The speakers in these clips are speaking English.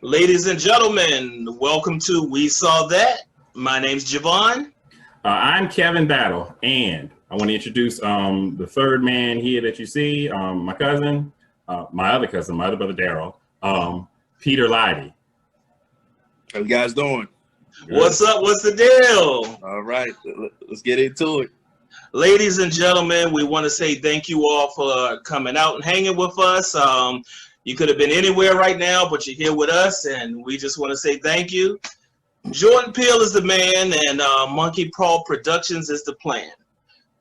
Ladies and gentlemen, welcome to We Saw That. My name's Javon. I'm Kevin Battle, and I want to introduce the third man here that you see, my cousin, my other brother Daryl, Peter Lyday. How you guys doing? Good. What's up? What's the deal? All right, let's get into it. Ladies and gentlemen, we want to say thank you all for coming out and hanging with us. You could have been anywhere right now, but you're here with us, and we just want to say thank you. Jordan Peele is the man, and Monkey Paw Productions is the plan.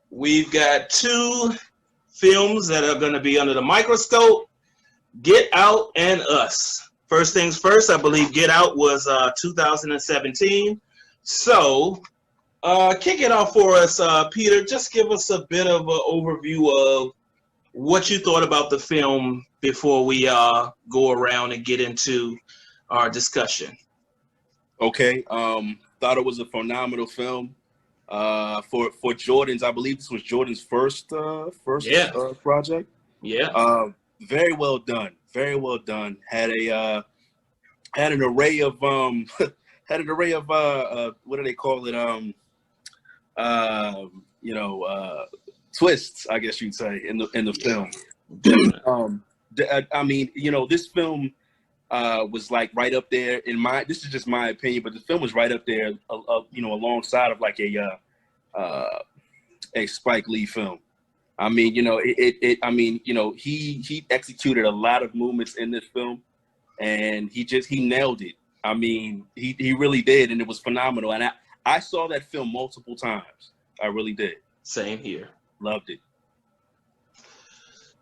We've got two films that are going to be under the microscope, Get Out and Us. First things first, I believe Get Out was 2017. So, kick it off for us, Peter. Just give us a bit of an overview of what you thought about the film before we go around and get into our discussion. Okay, thought it was a phenomenal film. For Jordan's, I believe this was Jordan's first project. Yeah. Very well done. Very well done. Had an array of what do they call it? Twists, I guess you'd say, in the film. I mean, this film was like right up there this is just my opinion, but the film was right up there, alongside of like a Spike Lee film. I mean, he executed a lot of movements in this film, and he nailed it. I mean, he really did, and it was phenomenal. And I saw that film multiple times. I really did. Same here. Loved it.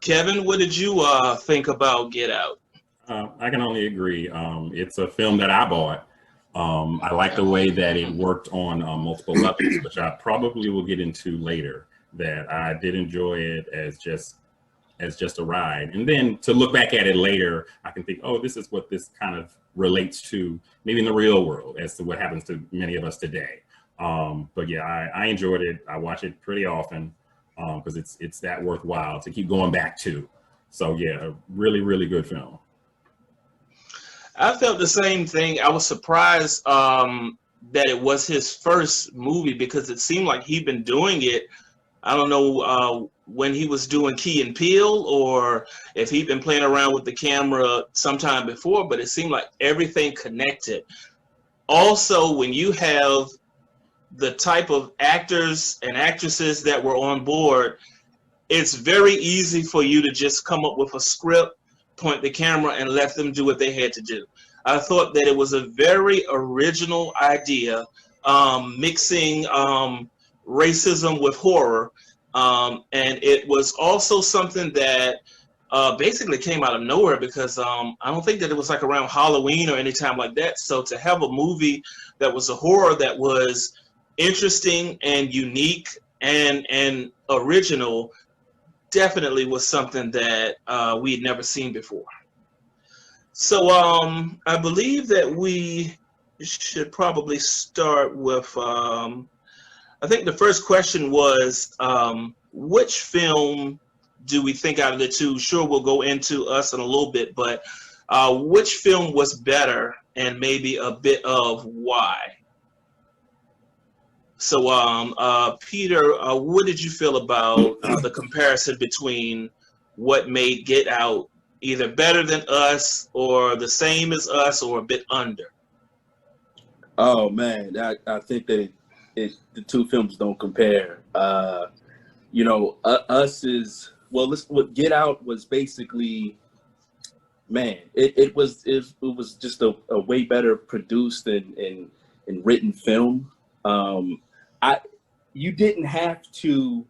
Kevin, what did you think about Get Out? I can only agree. It's a film that I bought. I like the way that it worked on multiple levels, which I probably will get into later. That I did enjoy it as just a ride, and then to look back at it later, I can think, oh, this is what this kind of relates to, maybe in the real world, as to what happens to many of us today. But yeah, I enjoyed it. I watch it pretty often because it's that worthwhile to keep going back to. So yeah, a really, really good film. I felt the same thing. I was surprised that it was his first movie, because it seemed like he'd been doing it. I don't know when he was doing Key and Peele, or if he'd been playing around with the camera sometime before, but it seemed like everything connected. Also, when you have the type of actors and actresses that were on board, it's very easy for you to just come up with a script, point the camera, and let them do what they had to do. I thought that it was a very original idea, mixing racism with horror, and it was also something that basically came out of nowhere, because I don't think that it was like around Halloween or any time like that. So to have a movie that was a horror that was interesting and unique and original definitely was something that we had never seen before. So I believe that we should probably start with I think the first question was, which film do we think out of the two? Sure, we'll go into Us in a little bit, but which film was better, and maybe a bit of why? So, Peter, what did you feel about the comparison between what made Get Out either better than Us, or the same as Us, or a bit under? Oh man, I think that the two films don't compare. Us is what Get Out was basically, man, it was just a way better produced and written film. You didn't have to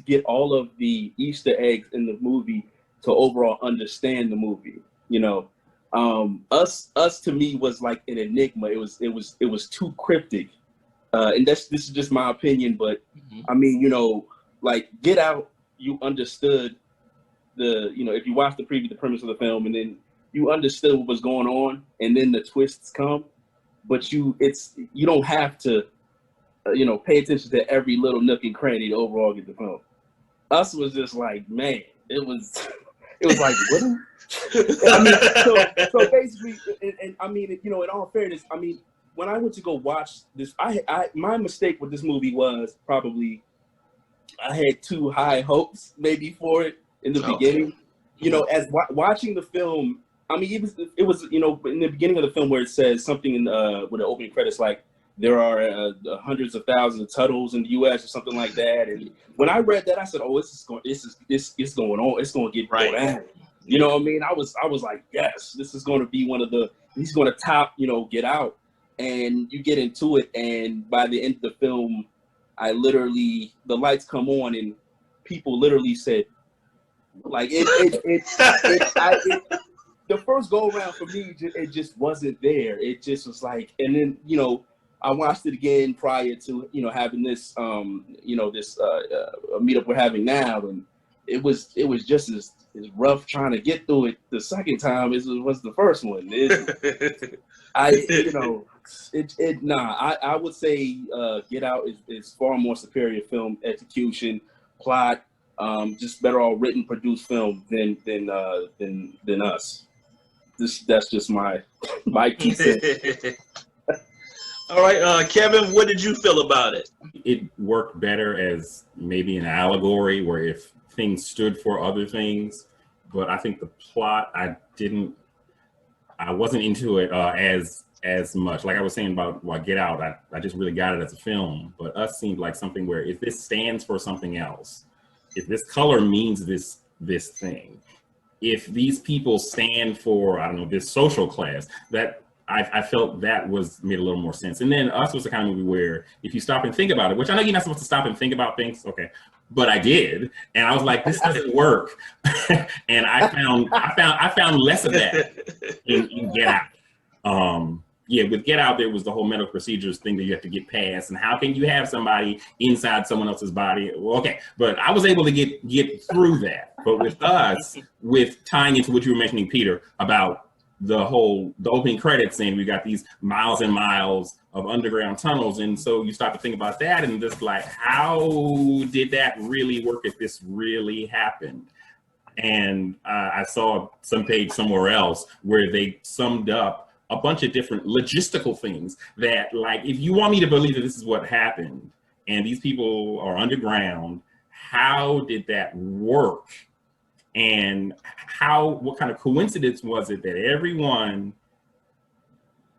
get all of the Easter eggs in the movie to overall understand the movie. Us to me was like an enigma. It was too cryptic, and this is just my opinion. But I mean, like Get Out, you understood if you watched the premise of the film, and then you understood what was going on, and then the twists come. But you don't have to, pay attention to every little nook and cranny to overall get the film. Us was just like, man, it was It was like, what? I mean, so basically, and I mean, you know, in all fairness, I mean, when I went to go watch this, my mistake with this movie was probably I had too high hopes maybe for it in the beginning. You know, as watching the film, I mean, it was you know in the beginning of the film where it says something in with the opening credits like there are hundreds of thousands of tunnels in the U.S. or something like that. And when I read that, I said, "Oh, it's going on. It's going to get right down." You know what I mean? I was like, "Yes, this is going to be one of the. He's going to top, you know, Get Out." And you get into it, and by the end of the film, the lights come on, and people literally said, like the first go around for me, it just wasn't there. It just was like, and then you know, I watched it again prior to you know having this you know this meetup we're having now, and it was just as rough trying to get through it the second time as it was the first one. I would say Get Out is far more superior film execution, plot, just better all written, produced film than Us. That's just my key sense. All right, Kevin, what did you feel about it? It worked better as maybe an allegory where if things stood for other things, but I think the plot I wasn't into it as much. Like I was saying about Get Out, I just really got it as a film, but Us seemed like something where if this stands for something else, if this color means this thing, if these people stand for, I don't know, this social class, that I felt that made a little more sense. And then Us was the kind of movie where if you stop and think about it, which I know you're not supposed to stop and think about things, okay, but I did, and I was like, this doesn't work. And I found less of that in Get Out. Yeah, with Get Out, there was the whole medical procedures thing that you have to get past, and how can you have somebody inside someone else's body? Well, okay, but I was able to get through that. But with Us, with tying into what you were mentioning, Peter, about the opening credits scene, we got these miles and miles of underground tunnels, and so you start to think about that, and just like, how did that really work if this really happened? And I saw some page somewhere else where they summed up a bunch of different logistical things that, like, if you want me to believe that this is what happened and these people are underground, how did that work? And what kind of coincidence was it that everyone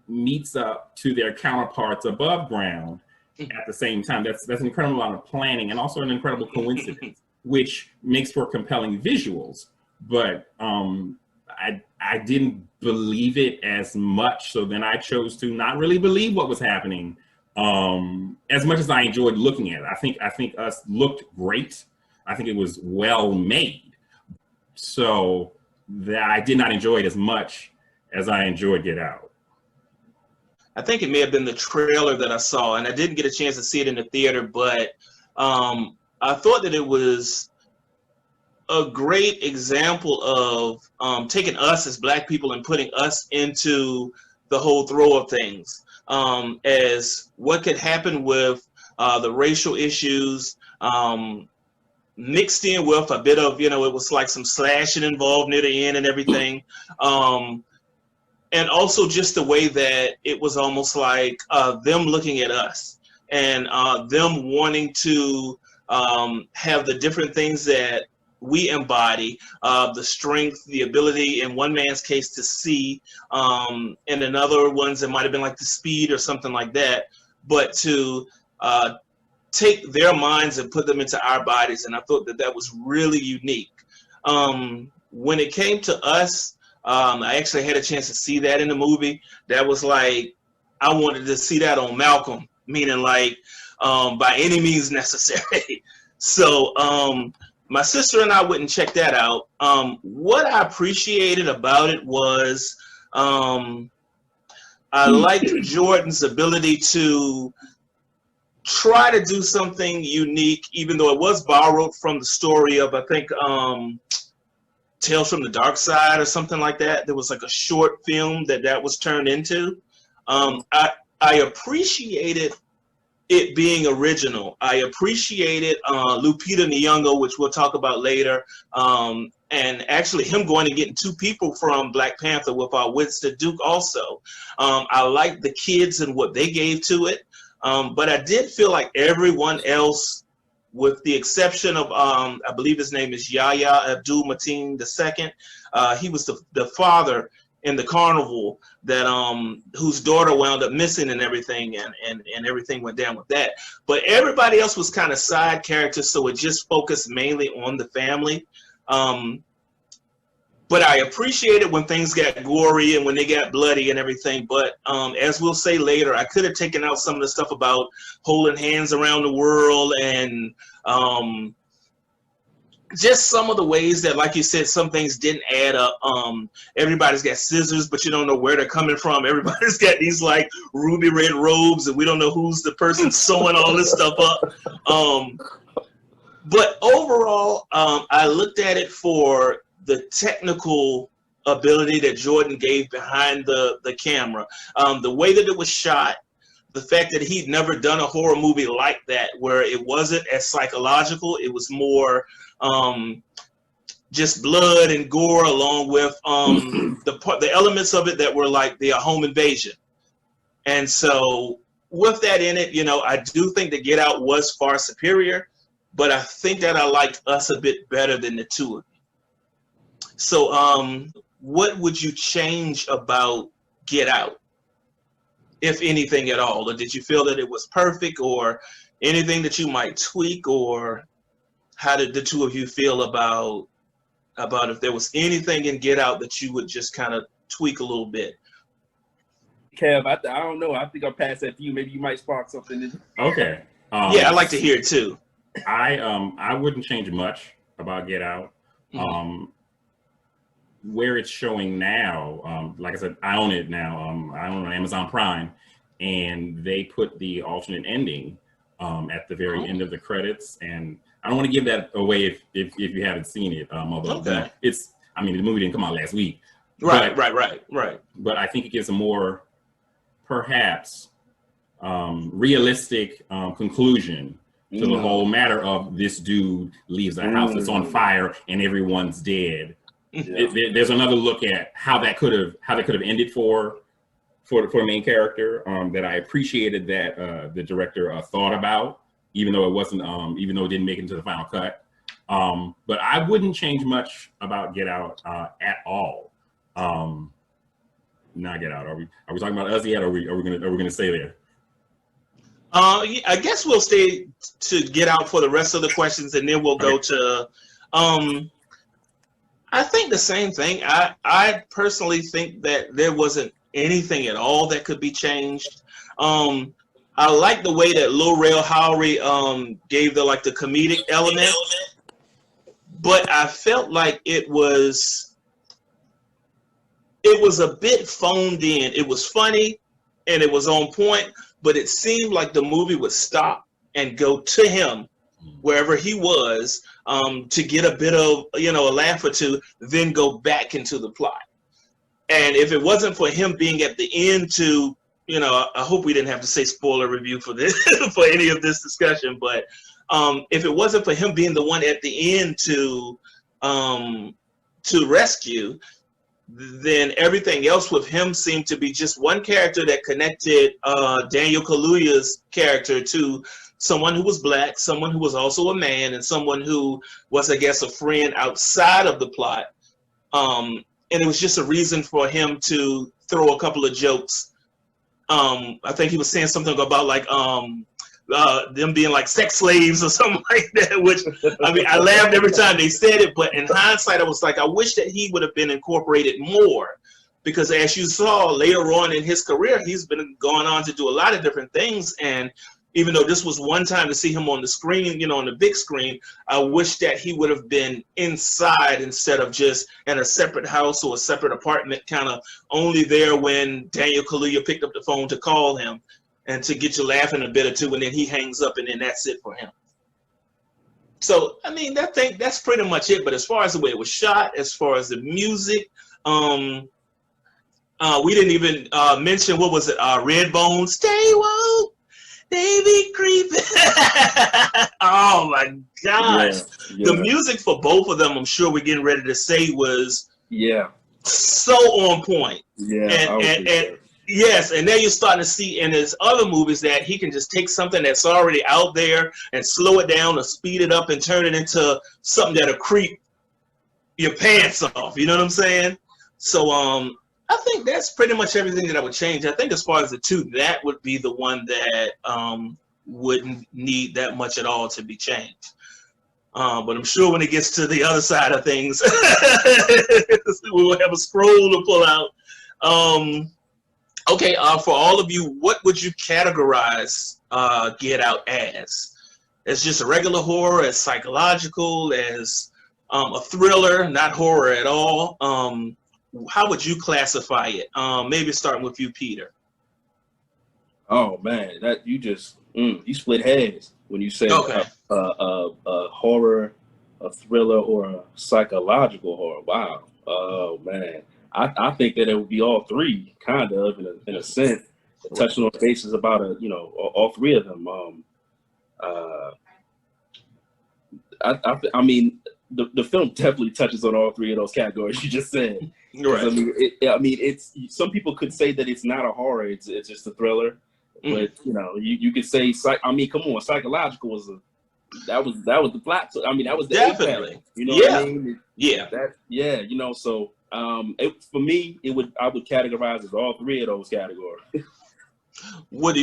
meets up to their counterparts above ground at the same time? That's an incredible amount of planning and also an incredible coincidence, which makes for compelling visuals. But I didn't believe it as much, so then I chose to not really believe what was happening as much as I enjoyed looking at it. I think Us looked great. I think it was well made. So that I did not enjoy it as much as I enjoyed Get Out. I think it may have been the trailer that I saw, and I didn't get a chance to see it in the theater, but I thought that it was a great example of taking us as Black people and putting us into the whole throw of things, as what could happen with the racial issues, mixed in with a bit of, you know, it was like some slashing involved near the end and everything. And also just the way that it was almost like them looking at us and them wanting to have the different things that we embody, the strength, the ability in one man's case to see, and in other ones it might have been like the speed or something like that, but to take their minds and put them into our bodies. And I thought that was really unique. When it came to Us, I actually had a chance to see that in the movie. That was like, I wanted to see that on Malcolm, meaning like by any means necessary. So my sister and I went and checked that out. What I appreciated about it was I liked Jordan's ability to try to do something unique, even though it was borrowed from the story of, I think, Tales from the Dark Side or something like that. There was like a short film that was turned into. I appreciated it being original. I appreciated Lupita Nyong'o, which we'll talk about later, and actually him going and getting 2 people from Black Panther with Winston Duke also. I liked the kids and what they gave to it, but I did feel like everyone else, with the exception of I believe his name is Yahya Abdul-Mateen II. He was the father in the carnival that whose daughter wound up missing and everything, and everything went down with that. But everybody else was kind of side characters, so it just focused mainly on the family. But I appreciated when things got gory and when they got bloody and everything. But as we'll say later, I could have taken out some of the stuff about holding hands around the world and just some of the ways that, like you said, some things didn't add up. Everybody's got scissors, but you don't know where they're coming from. Everybody's got these like ruby red robes, and we don't know who's the person sewing all this stuff up. But overall, I looked at it for the technical ability that Jordan gave behind the camera, the way that it was shot, the fact that he'd never done a horror movie like that, where it wasn't as psychological, it was more just blood and gore, along with the elements of it that were like the home invasion. And so with that in it, you know, I do think the Get Out was far superior, but I think that I liked Us a bit better than the two of you. So what would you change about Get Out, if anything at all? Or did you feel that it was perfect, or anything that you might tweak? Or how did the two of you feel about if there was anything in Get Out that you would just kind of tweak a little bit? Kev, I don't know. I think I'll pass that to you. Maybe you might spark something. Okay. Yeah, I'd like to hear it too. I wouldn't change much about Get Out. Where it's showing now, like I said, I own it now. I own it on Amazon Prime, and they put the alternate ending at the very end of the credits. And I don't want to give that away if you haven't seen it. Although you know, I mean, the movie didn't come out last week. Right. But I think it gives a more, perhaps, realistic conclusion to the whole matter of this dude leaves a house that's on fire and everyone's dead. Yeah. There's another look at how that could have ended for the main character that I appreciated that the director thought about, even though it wasn't even though it didn't make it into the final cut. But I wouldn't change much about Get Out at all. Not Get Out. Are we talking about Us yet? Or are we gonna stay there? Yeah, I guess we'll stay to Get Out for the rest of the questions, and then we'll go to. I think the same thing. I personally think that there wasn't anything at all that could be changed. I like the way that Lil Rel Howery gave the comedic element, but I felt like it was a bit phoned in. It was funny and it was on point, but it seemed like the movie would stop and go to him wherever he was to get a bit of, a laugh or two, then go back into the plot. And if it wasn't for him being at the end to, I hope we didn't have to say spoiler review for this, for any of this discussion, but if it wasn't for him being the one at the end to rescue, then everything else with him seemed to be just one character that connected Daniel Kaluuya's character to someone who was Black, someone who was also a man, and someone who was, I guess, a friend outside of the plot. And it was just a reason for him to throw a couple of jokes. I think he was saying something about them being like sex slaves or something like that, which, I mean, I laughed every time they said it, but in hindsight, I was like, I wish that he would have been incorporated more, because as you saw later on in his career, he's been going on to do a lot of different things. And even though this was one time to see him on the screen, on the big screen, I wish that he would have been inside instead of just in a separate house or a separate apartment, kind of only there when Daniel Kaluuya picked up the phone to call him and to get you laughing a bit or two, and then he hangs up, and then that's it for him. So, I mean, that's pretty much it. But as far as the way it was shot, as far as the music, we didn't even mention, what was it, Redbone, Stay Woke, They Be Creeping. Oh my gosh. The music for both of them, I'm sure we're getting ready to say, was so on point. And yes, and then you're starting to see in his other movies that he can just take something that's already out there and slow it down or speed it up and turn it into something that'll creep your pants off. You know what I'm saying? So I think that's pretty much everything that I would change. I think as far as the two, that would be the one that wouldn't need that much at all to be changed. But I'm sure when it gets to the other side of things, we will have a scroll to pull out. Okay, for all of you, what would you categorize Get Out as? As just a regular horror, as psychological, as a thriller, not horror at all? How would you classify it? Maybe starting with you, Peter. Oh man, that you just you split hairs when you say a horror, a thriller, or a psychological horror. Wow. Oh man, I think that it would be all three, kind of in a sense, touching on bases about all three of them. I mean, the film definitely touches on all three of those categories you just said. Right. I mean, it's some people could say that it's not a horror; it's just a thriller. But you could say, I mean, come on, psychological was that was the plot. I mean, that was the definitely. Impact, you know what I mean? So for me, I would categorize as all three of those categories. What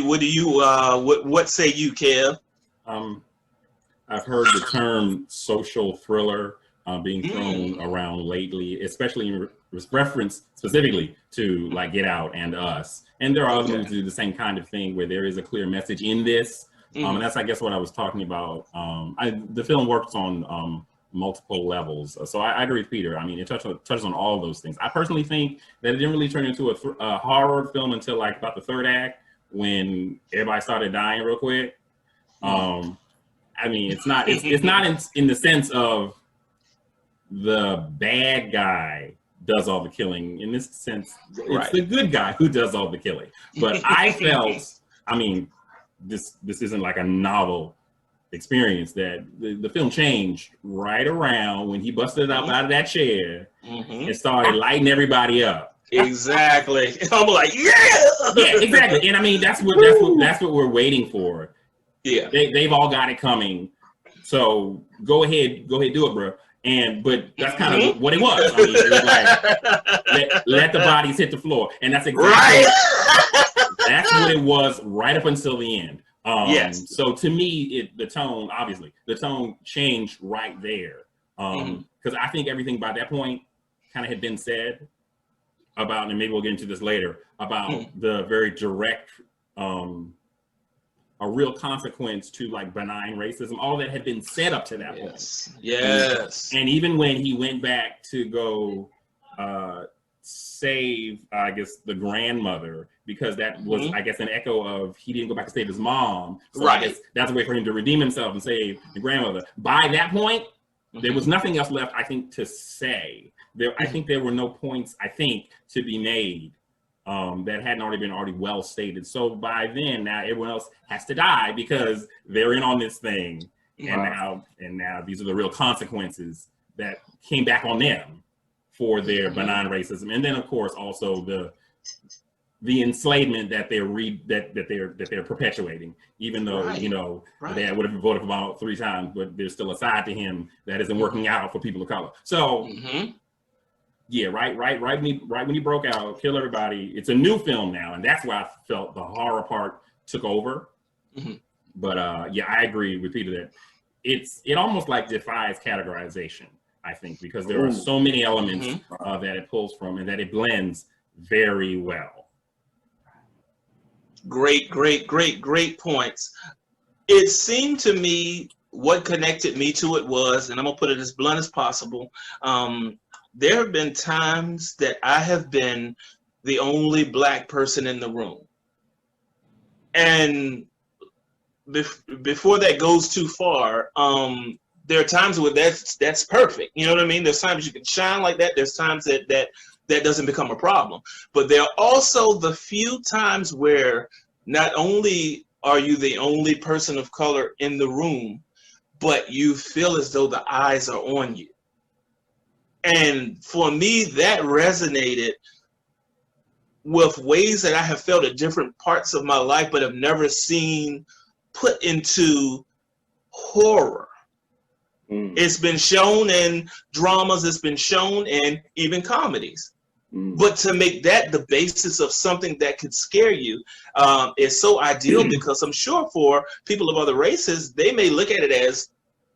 say you, Kev? I've heard the term social thriller being thrown around lately, especially in reference specifically to like Get Out and Us. And there are other movies that do the same kind of thing where there is a clear message in this. And that's, I guess, what I was talking about. The film works on multiple levels. So I agree with Peter. I mean, it touches on all of those things. I personally think that it didn't really turn into a horror film until like about the third act when everybody started dying real quick. I mean, it's not in the sense of the bad guy does all the killing. In this sense, it's the good guy who does all the killing. But I felt, I mean, this isn't like a novel experience, that the film changed right around when he busted up out of that chair and started lighting everybody up. Exactly. I'm like, yeah, exactly. And I mean, that's what we're waiting for. Yeah, they've all got it coming. So go ahead, do it, bro. But that's kind of what it was. I mean, it was like let the bodies hit the floor, and that's exactly that's what it was right up until the end. Yes. So to me, the tone changed right there, because I think everything by that point kind of had been said about, and maybe we'll get into this later, about the very direct, a real consequence to like benign racism. All that had been said up to that point. Yes. And even when he went back to go save, I guess, the grandmother, because that was, I guess, an echo of he didn't go back to save his mom. So I guess that's a way for him to redeem himself and save the grandmother. By that point, there was nothing else left, I think, to say. I think there were no points, I think, to be made that hadn't already been well stated. So by then, now everyone else has to die because they're in on this thing, and now these are the real consequences that came back on them for their benign racism, and then of course also the enslavement that they're perpetuating. Even though they would have voted for about 3 times, but there's still a side to him that isn't working out for people of color. So. Yeah, right when he broke out, kill everybody. It's a new film now, and that's why I felt the horror part took over. But I agree with Peter that it almost like defies categorization, I think, because there are so many elements that it pulls from and that it blends very well. Great points. It seemed to me what connected me to it was, and I'm gonna put it as blunt as possible, there have been times that I have been the only Black person in the room. And before that goes too far, there are times where that's perfect. You know what I mean? There's times you can shine like that. There's times that doesn't become a problem. But there are also the few times where not only are you the only person of color in the room, but you feel as though the eyes are on you. And for me, that resonated with ways that I have felt at different parts of my life, but have never seen put into horror. It's been shown in dramas, it's been shown in even comedies. But to make that the basis of something that could scare you is so ideal, because I'm sure for people of other races, they may look at it as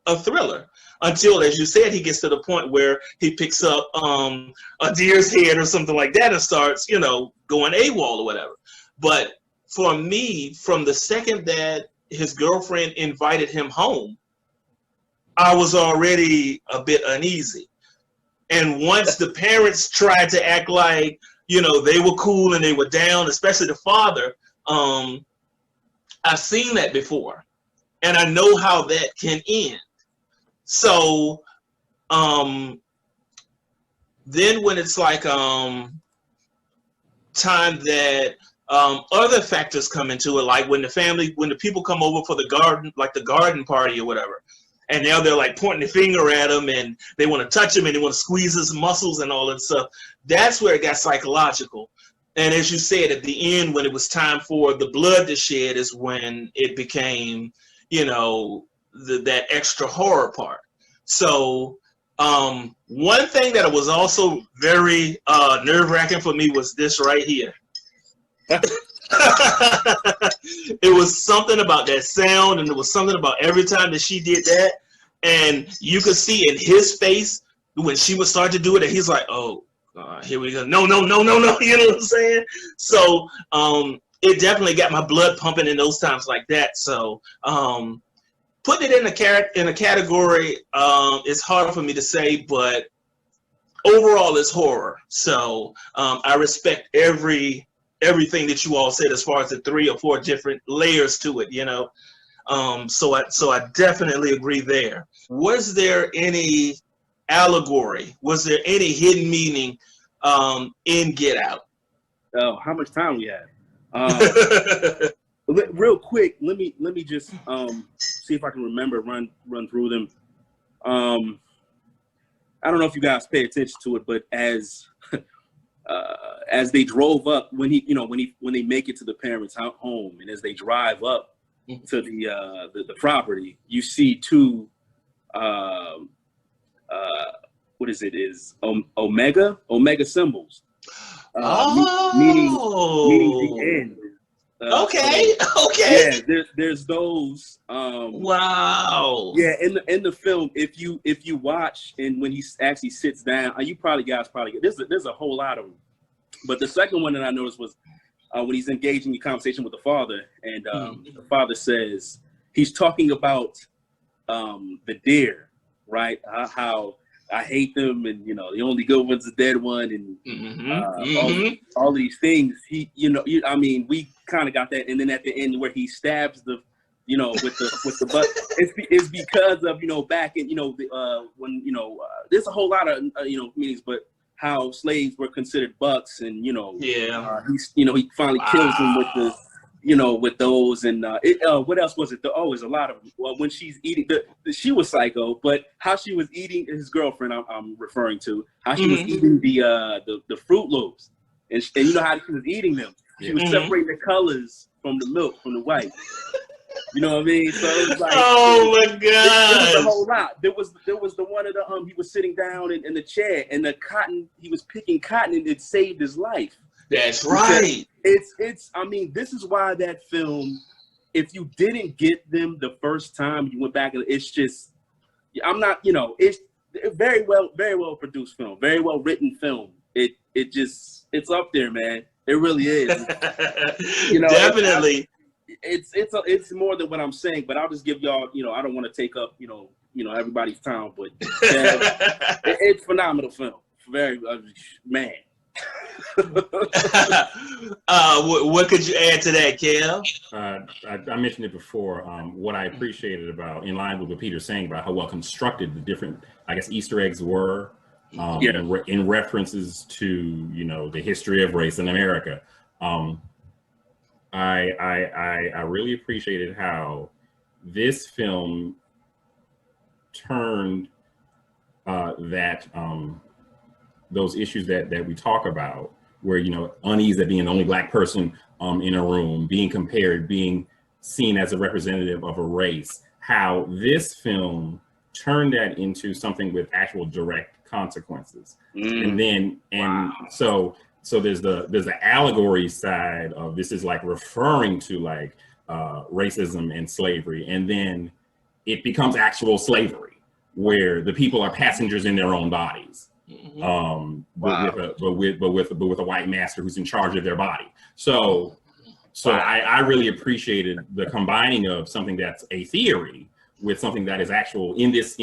a thriller until, as you said, he gets to the point where he picks up a deer's head or something like that and starts, you know, going AWOL or whatever. But for me, from the second that his girlfriend invited him home, I was already a bit uneasy. And once the parents tried to act like, you know, they were cool and they were down, especially the father, I've seen that before. And I know how that can end. So then when it's like time that other factors come into it, like when the people come over for the garden, like the garden party or whatever, and now they're like pointing the finger at him and they want to touch him and they want to squeeze his muscles and all that stuff. That's where it got psychological. And as you said, at the end, when it was time for the blood to shed, is when it became, you know, that extra horror part. So one thing that was also very nerve-wracking for me was this right here. It was something about that sound, and it was something about every time that she did that, and you could see in his face when she would start to do it, and he's like, "Oh, here we go! No, no, no, no, no!" You know what I'm saying? So it definitely got my blood pumping in those times like that. So putting it in a category is hard for me to say, but overall, it's horror. So I respect everything that you all said as far as the 3 or 4 different layers to it, you know. So I definitely agree there. Was there any allegory? Was there any hidden meaning in Get Out? Oh, how much time we have? Real quick, let me just see if I can remember, run through them. I don't know if you guys pay attention to it, but as they drove up, when they make it to the parents' home, and as they drive up to the property, you see 2 what is it? Is omega symbols, meaning the end. Okay. Yeah, there's those. Wow. Yeah, in the film, if you watch, and when he actually sits down, you probably there's a whole lot of them. But the second one that I noticed was when he's engaging in conversation with the father, and the father says he's talking about the deer, right? How I hate them, and you know the only good one's the dead one, and all these things. I mean, we kind of got that, and then at the end where he stabs with the butt, it's because of back in when there's a whole lot of meanings, but how slaves were considered bucks, and he finally kills them with the with those, and what else was it? There's a lot of them. Well, when she's eating, she was psycho, but how she was eating, his girlfriend, I'm referring to, how she was eating the Fruit Loops, and you know how she was eating them. She was separating the colors from the milk, from the white. You know what I mean? So it was like, oh my god, it was a whole lot. There was the one of the he was sitting down in the chair, and the cotton, he was picking cotton, and it saved his life. That's right. It's I mean, this is why that film, if you didn't get them the first time you went back, it's just, it's very well produced film, very well written film. It's up there, man. It really is. Definitely. It's more than what I'm saying, but I'll just give y'all, I don't want to take up, everybody's time, but it's phenomenal film. Very, man. What could you add to that, Kel? I mentioned it before. What I appreciated about, in line with what Peter's saying about how well constructed the different, I guess, Easter eggs were, in references to the history of race in America. I really appreciated how this film turned that those issues that we talk about, where, you know, unease at being the only Black person in a room, being compared, being seen as a representative of a race, how this film turned that into something with actual direct consequences. So there's the allegory side of this is like referring to like racism and slavery, and then it becomes actual slavery where the people are passengers in their own bodies. But with a white master who's in charge of their body. So I really appreciated the combining of something that's a theory with something that is actual in this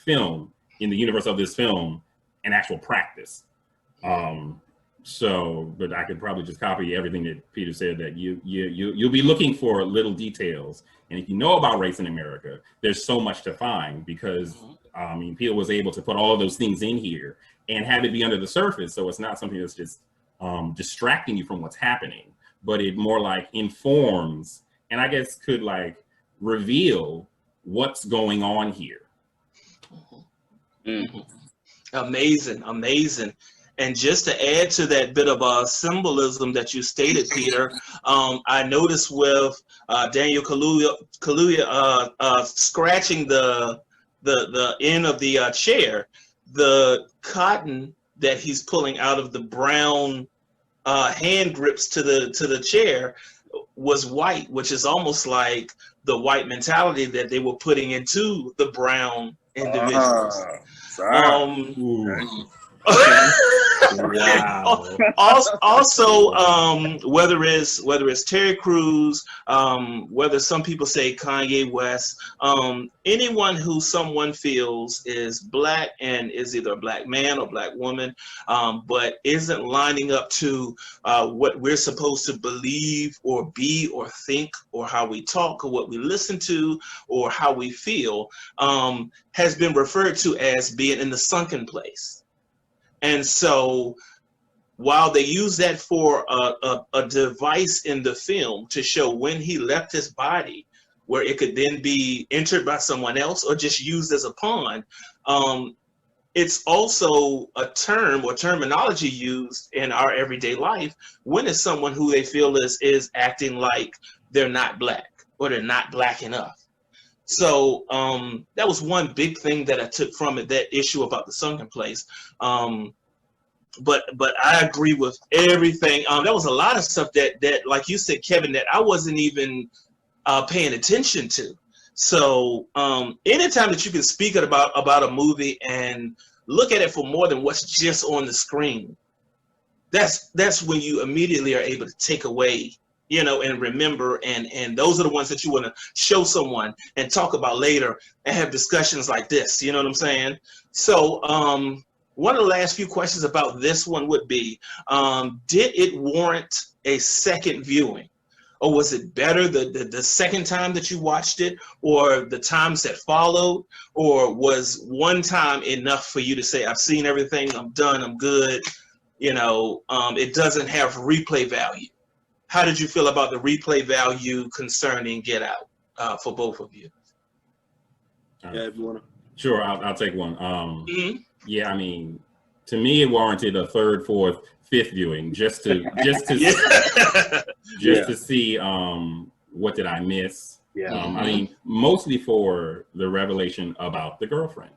film, in the universe of this film, an actual practice. But I could probably just copy everything that Peter said, that you'll be looking for little details. And if you know about race in America, there's so much to find, because I mean, Peele was able to put all of those things in here and have it be under the surface. So it's not something that's just distracting you from what's happening, but it more like informs, and I guess could like reveal what's going on here. Amazing. And just to add to that bit of symbolism that you stated, Peter, I noticed with Daniel Kaluuya scratching the end of the chair, the cotton that he's pulling out of the brown hand grips to the chair was white, which is almost like the white mentality that they were putting into the brown individuals. Wow. Also, whether it's Terry Crews, whether some people say Kanye West, anyone who someone feels is Black and is either a Black man or Black woman, but isn't lining up to what we're supposed to believe or be or think, or how we talk or what we listen to or how we feel, has been referred to as being in the sunken place. And so while they use that for a device in the film to show when he left his body, where it could then be entered by someone else or just used as a pawn, it's also a term or terminology used in our everyday life when it's someone who they feel is acting like they're not Black or they're not Black enough. So that was one big thing that I took from it, that issue about the sunken place. But I agree with everything. There was a lot of stuff that, like you said, Kevin, that I wasn't even paying attention to. So anytime that you can speak about a movie and look at it for more than what's just on the screen, that's when you immediately are able to take away, you know, and remember, and those are the ones that you want to show someone and talk about later and have discussions like this, you know what I'm saying? So one of the last few questions about this one would be, did it warrant a second viewing? Or was it better the second time that you watched it, or the times that followed? Or was one time enough for you to say, I've seen everything, I'm done, I'm good, you know, it doesn't have replay value? How did you feel about the replay value concerning Get Out for both of you? Yeah, if you want to. Sure, I'll take one. Yeah, I mean, to me, it warranted a third, fourth, fifth viewing just to see what did I miss. I mean, mostly for the revelation about the girlfriend,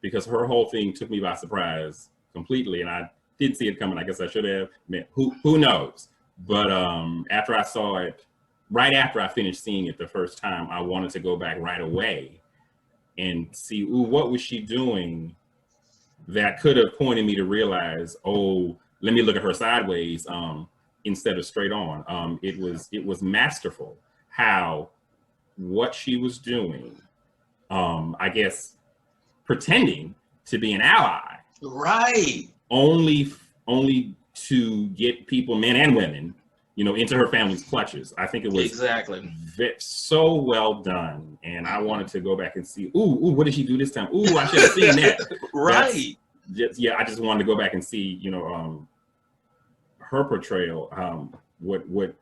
because her whole thing took me by surprise completely, and I didn't see it coming. I guess I should have. Who knows? But after I saw it, right after I finished seeing it the first time, I wanted to go back right away and see, what was she doing that could have pointed me to realize, oh, let me look at her sideways instead of straight on. It was masterful how what she was doing, I guess, pretending to be an ally, right? Only to get people, men and women, you know, into her family's clutches. I think it was exactly so well done, and I wanted to go back and see. Ooh, what did she do this time? Ooh, I should have seen that. Right. I just wanted to go back and see, you know, her portrayal. What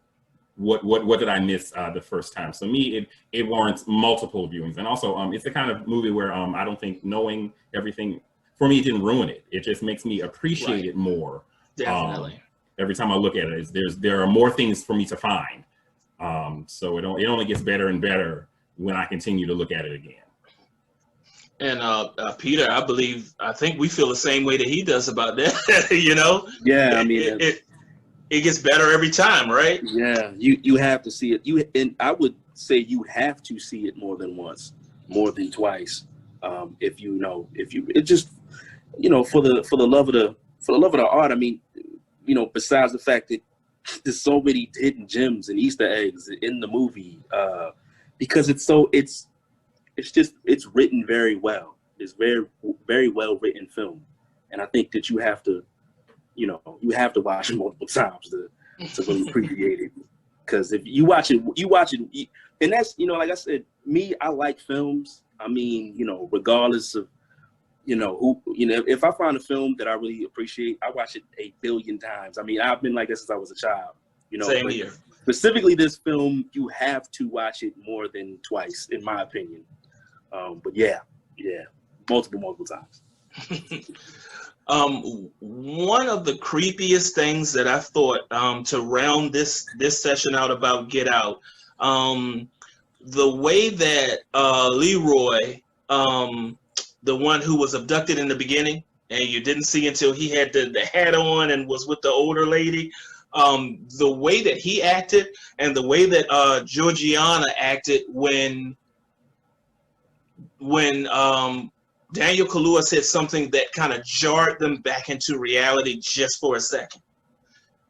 what did I miss the first time? So me, it warrants multiple viewings, and also it's the kind of movie where I don't think knowing everything for me, it didn't ruin it. It just makes me appreciate it more. Definitely. Every time I look at it, there are more things for me to find. So it only gets better and better when I continue to look at it again. And Peter, I think we feel the same way that he does about that. You know? Yeah, I mean, it gets better every time, right? Yeah, you have to see it. And I would say you have to see it more than once, more than twice. If it just, for the love of the art. I mean, besides the fact that there's so many hidden gems and Easter eggs in the movie, because it's written very well. It's very, very well written film, and I think that you have to watch it multiple times to really appreciate it. Because if you watch it, and that's, like I said, I like films. I mean, regardless of, if I find a film that I really appreciate, I watch it 1 billion times. I mean, I've been like this since I was a child. Same here. Specifically, this film, you have to watch it more than twice, in my opinion. But yeah, multiple times. One of the creepiest things that I thought to round this session out about Get Out, the way that Leroy, the one who was abducted in the beginning, and you didn't see until he had the hat on and was with the older lady, the way that he acted and the way that Georgiana acted when Daniel Kaluuya said something that kind of jarred them back into reality just for a second.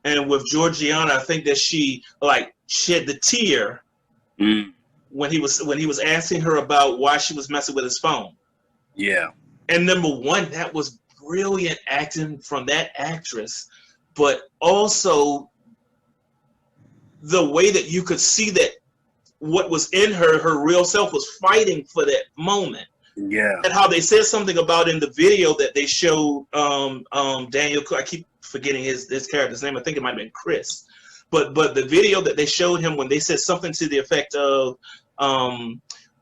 And with Georgiana, I think that she shed the tear when he was asking her about why she was messing with his phone. Yeah. And number one, that was brilliant acting from that actress, but also the way that you could see that what was in her real self was fighting for that moment. Yeah. And how they said something about in the video that they showed Daniel, I keep forgetting his character's name. I think it might have been Chris. But the video that they showed him when they said something to the effect of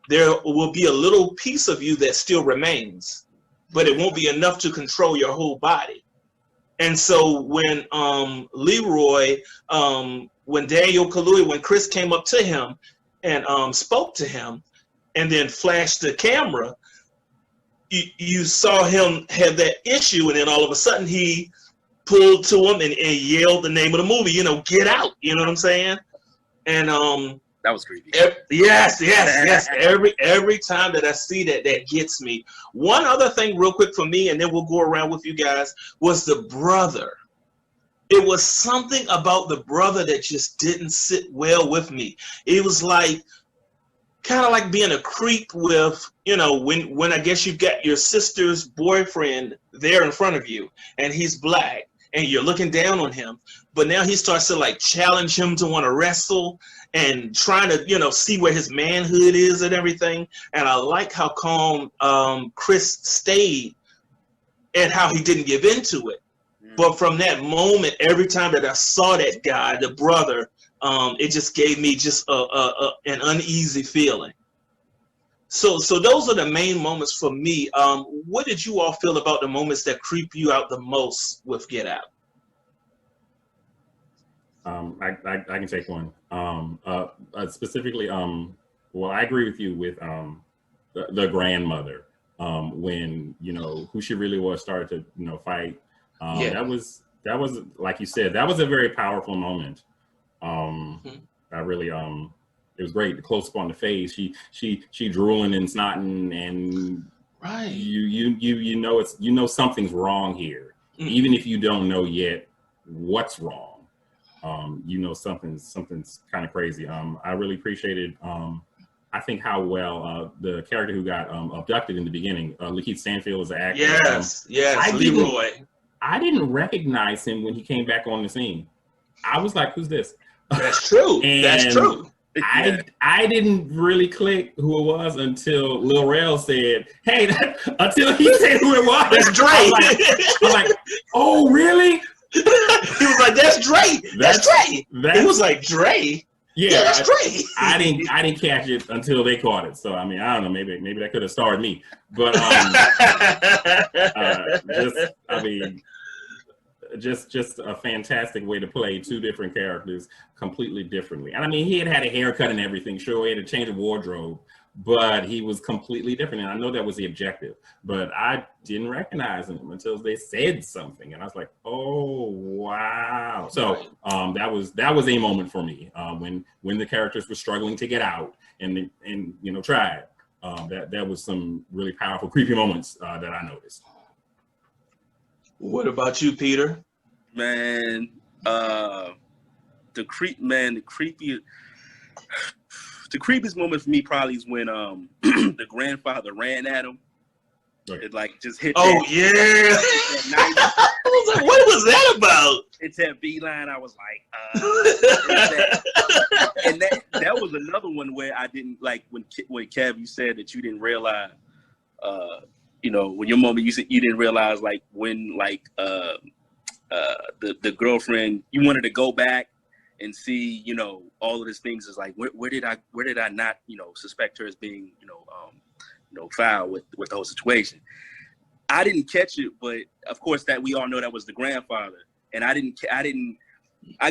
there will be a little piece of you that still remains, but it won't be enough to control your whole body. And so when Leroy, when Daniel Kaluuya, when Chris came up to him and spoke to him and then flashed the camera, you saw him have that issue, and then all of a sudden he pulled to him and yelled the name of the movie, Get Out. You know what I'm saying? And that was creepy. Yes. Every time that I see that gets me. One other thing real quick for me, and then we'll go around with you guys, was the brother. It was something about the brother that just didn't sit well with me. It was kind of like being a creep with, when I guess you've got your sister's boyfriend there in front of you and he's black and you're looking down on him, but now he starts to challenge him to want to wrestle and trying to, see where his manhood is and everything. And I like how calm Chris stayed and how he didn't give into it. But from that moment, every time that I saw that guy, the brother, it just gave me just an uneasy feeling. So those are the main moments for me. What did you all feel about the moments that creep you out the most with Get Out? I can take one. Specifically, well, I agree with you with the grandmother. When who she really was started to fight. That was like you said, that was a very powerful moment. I really it was great. Close up on the face, she drooling and snotting, and right. You something's wrong here, even if you don't know yet what's wrong. Something's kind of crazy. I really appreciated I think how well the character who got abducted in the beginning, Lakeith Stanfield, was an actor. Yes, Leroy. I didn't recognize him when he came back on the scene. I was like, "Who's this?" That's true. That's true. I didn't really click who it was until Lil Rel said, "Hey," until he said who it was. That's Dre. I was like, "Oh, really?" He was like, "That's Dre. That's Dre." He was like, "Dre." Yeah, that's great. I didn't catch it until they caught it. So I mean, I don't know. Maybe that could have starred me. But just a fantastic way to play two different characters completely differently. And I mean, he had a haircut and everything. Sure, he had a change of wardrobe, but he was completely different. And I know that was the objective, but I didn't recognize him until they said something, and I was like, "Oh wow!" So that was a moment for me when the characters were struggling to get out and tried. That was some really powerful, creepy moments that I noticed. What about you, Peter? Man, the creepiest moment for me probably is when the grandfather ran at him. Right. It like just hit. Oh yeah. I was like, what was that about? It's that beeline. I was like, and that was another one where I didn't like when Kev, you said that you didn't realize, when your moment you said you didn't realize like when like the girlfriend, you wanted to go back and see, all of these things is like, where did I not, suspect her as being, foul with the whole situation. I didn't catch it, but of course that we all know that was the grandfather. And I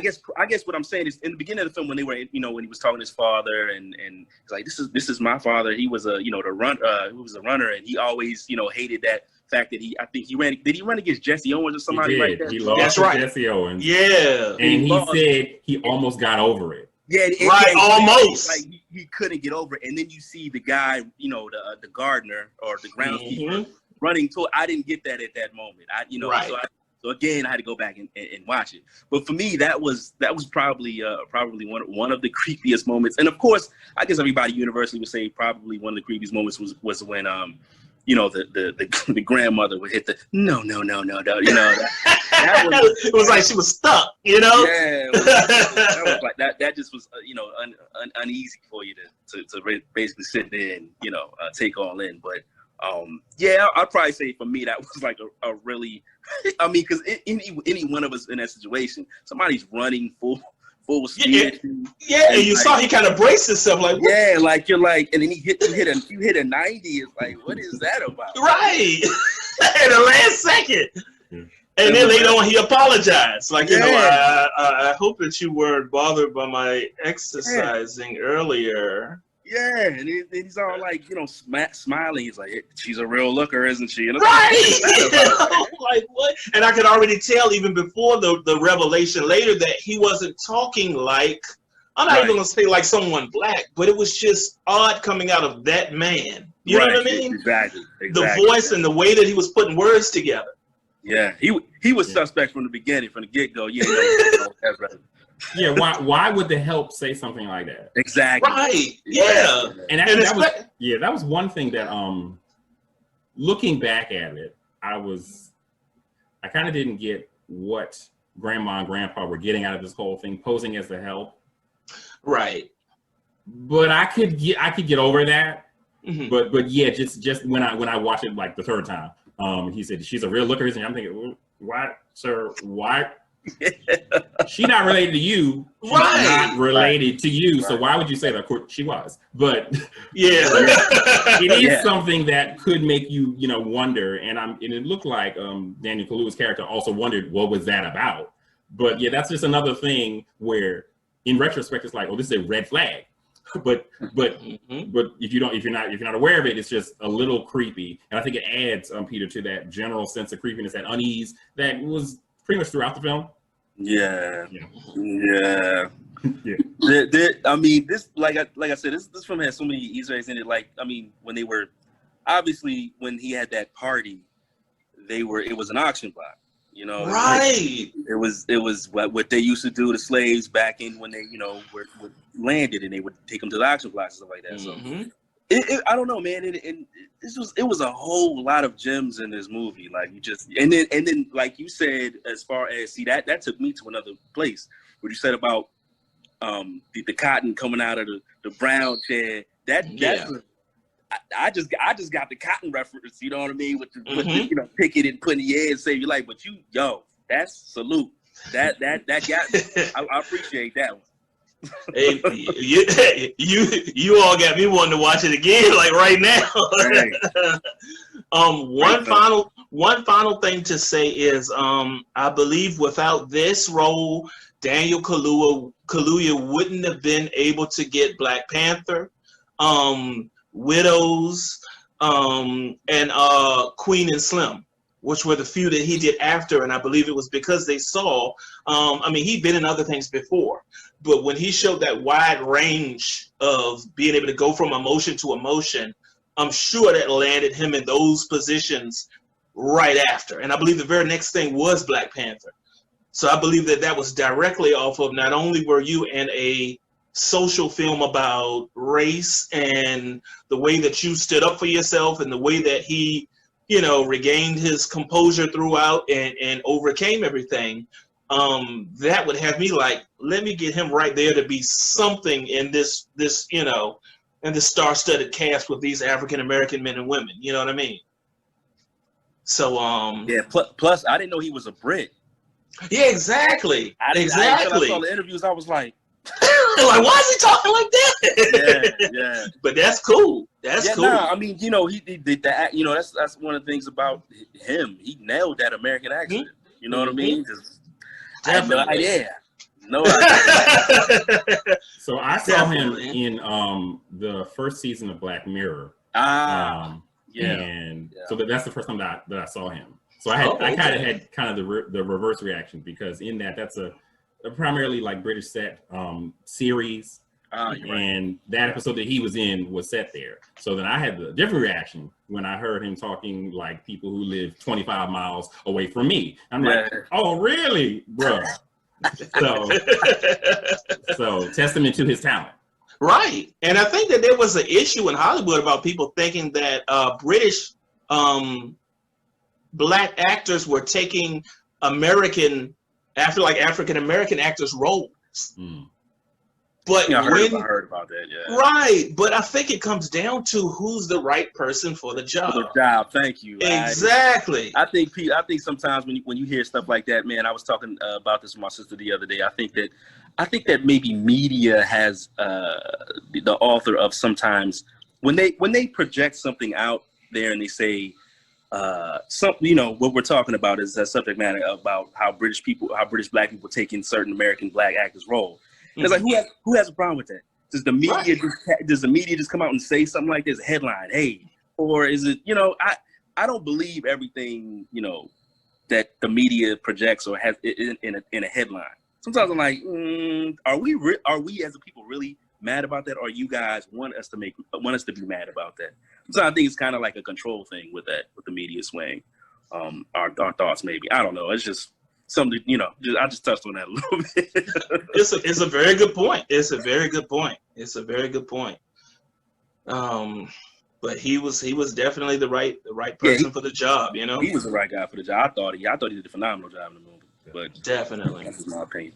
guess what I'm saying is in the beginning of the film when they were, when he was talking to his father and he's like, this is my father. He was he was a runner, and he always, hated that fact that did he run against Jesse Owens or somebody like that? He lost to Jesse Owens. Yeah. And he said he almost got over it. Yeah, almost. Like he couldn't get over it. And then you see the guy, the gardener or the groundskeeper running to it. I didn't get that at that moment. So again, I had to go back and watch it. But for me, that was probably one of the creepiest moments. And of course, I guess everybody universally would say probably one of the creepiest moments was when the grandmother would hit the no. That was, it was like she was stuck, Yeah, that was like that. That just was uneasy for you to basically sit there and take all in. But I'd probably say for me that was like a really, I mean, because any one of us in that situation, somebody's running full speed. Yeah, and you saw he kind of braced himself like, what? Yeah, like you're like, and then you hit a 90. It's like, what is that about? Right, in the last second. And then later on, he apologized. Like, I hope that you weren't bothered by my exercising earlier. Yeah, and he's all like, smiling. He's like, she's a real looker, isn't she? And right. Like, what? And I could already tell even before the revelation later that he wasn't talking like, I'm not even going to say like someone black, but it was just odd coming out of that man. You know what I mean? Exactly. The voice and the way that he was putting words together. Yeah, he was suspect from the beginning, from the get-go. Yeah, yeah, why would the help say something like that? Exactly. Right. Yeah. And that was one thing that looking back at it, I kind of didn't get what grandma and grandpa were getting out of this whole thing, posing as the help. Right. But I could get over that. Mm-hmm. But yeah, just when I watched it like the third time, he said she's a real looker, and I'm thinking, why, sir? Why? She's not related to you. She's not related to you. Right. So why would you say that? Of course, she was. But yeah, it is something that could make you, wonder. And it looked like Daniel Kaluuya's character also wondered what was that about. But yeah, that's just another thing where, in retrospect, it's like, oh, this is a red flag. But if you're not aware of it, it's just a little creepy. And I think it adds, Peter, to that general sense of creepiness, that unease that was pretty much throughout the film. Yeah. I mean, this like I said, this film has so many Easter eggs in it. Like, I mean, when when he had that party, it was an auction block. Right. It was what they used to do to slaves back in when they were landed, and they would take them to the auction blocks and stuff like that. So I don't know, man. It was a whole lot of gems in this movie. Like and then like you said, as far as that took me to another place. What you said about the cotton coming out of the brown chair. I just got the cotton reference, you know what I mean, with the pick it and put in the air and say you like, but that's salute. That got me. I appreciate that one. Hey, you all got me wanting to watch it again, like right now. One final thing to say is, I believe without this role, Daniel Kaluuya wouldn't have been able to get Black Panther, Widows, and Queen and Slim, which were the few that he did after, and I believe it was because they saw, I mean, he'd been in other things before, but when he showed that wide range of being able to go from emotion to emotion, I'm sure that landed him in those positions right after. And I believe the very next thing was Black Panther. So I believe that that was directly off of, not only were you in a social film about race and the way that you stood up for yourself and the way that he, you know, regained his composure throughout and overcame everything, that would have me like, let me get him right there to be something in this, you know, in the star-studded cast with these African-American men and women. You know what I mean? So, yeah, plus I didn't know he was a Brit. Yeah, exactly. Until I saw the interviews, I was like, like, why is he talking like that? Yeah. But that's cool. That's cool. Nah, I mean, you know, he did that. You know, that's one of the things about him. He nailed that American accent. You know what I mean? I had no idea. No idea. So I saw him in the first season of Black Mirror. So that's the first time that I saw him. So I kind of had the reverse reaction, because in that's a primarily like British set series, and that episode that he was in was set there. So then I had the different reaction when I heard him talking like people who live 25 miles away from me. I'm like, oh really, bro? So testament to his talent. Right. And I think that there was an issue in Hollywood about people thinking that British Black actors were taking African-American actors' roles. But I heard about that, yeah. Right. But I think it comes down to who's the right person for the job. For the job, thank you. Exactly. I think sometimes when you hear stuff like that, man, I was talking about this with my sister the other day. I think that maybe media has the author of sometimes when they project something out there and they say you know, what we're talking about is that subject matter about how British Black people take in certain American Black actors' role. It's like, who has a problem with that? Does the media just come out and say something like this, a headline, hey, or is it, you know, I don't believe everything, you know, that the media projects or has in a headline. Sometimes I'm like, are we as a people really mad about that, or you guys want us to be mad about that? So I think it's kind of like a control thing with the media swaying our thoughts. Maybe, I don't know. It's just something, you know. I just touched on that a little bit. It's a very good point. It's a very good point. But he was definitely the right person for the job. You know, he was the right guy for the job. I thought he did a phenomenal job in the movie. But definitely, that's my opinion.